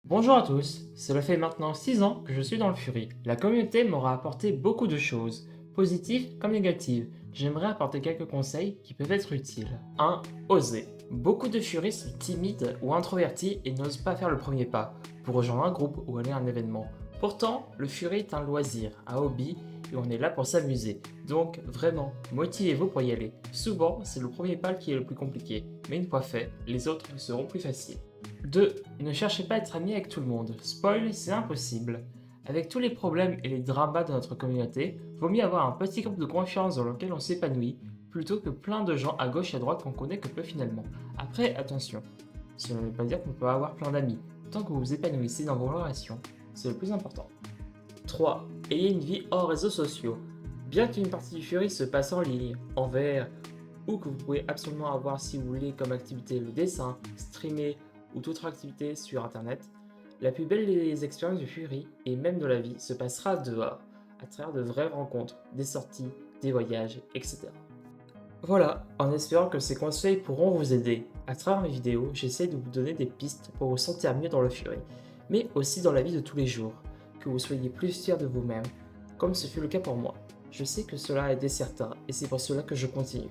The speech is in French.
Bonjour à tous, cela fait maintenant 6 ans que je suis dans le Fury. La communauté m'aura apporté beaucoup de choses, positives comme négatives. J'aimerais apporter quelques conseils qui peuvent être utiles. 1. Oser. Beaucoup de Fury sont timides ou introvertis et n'osent pas faire le premier pas pour rejoindre un groupe ou aller à un événement. Pourtant, le Fury est un loisir, un hobby et on est là pour s'amuser. Donc vraiment, motivez-vous pour y aller. Souvent, c'est le premier pas qui est le plus compliqué, mais une fois fait, les autres seront plus faciles. 2. Ne cherchez pas à être ami avec tout le monde. Spoil, c'est impossible. Avec tous les problèmes et les dramas de notre communauté, vaut mieux avoir un petit groupe de confiance dans lequel on s'épanouit, plutôt que plein de gens à gauche et à droite qu'on connaît que peu finalement. Après, attention, cela ne veut pas dire qu'on peut avoir plein d'amis. Tant que vous vous épanouissez dans vos relations, c'est le plus important. 3. Ayez une vie hors réseaux sociaux. Bien qu'une partie du Fury se passe en ligne, en VR, ou que vous pouvez absolument avoir si vous voulez comme activité le dessin, streamer ou toute autre activité sur internet, la plus belle des expériences du Fury et même de la vie se passera dehors, à travers de vraies rencontres, des sorties, des voyages, etc. Voilà, en espérant que ces conseils pourront vous aider. À travers mes vidéos, j'essaie de vous donner des pistes pour vous sentir mieux dans le Fury, mais aussi dans la vie de tous les jours, que vous soyez plus fier de vous-même, comme ce fut le cas pour moi. Je sais que cela a aidé certains, et c'est pour cela que je continue.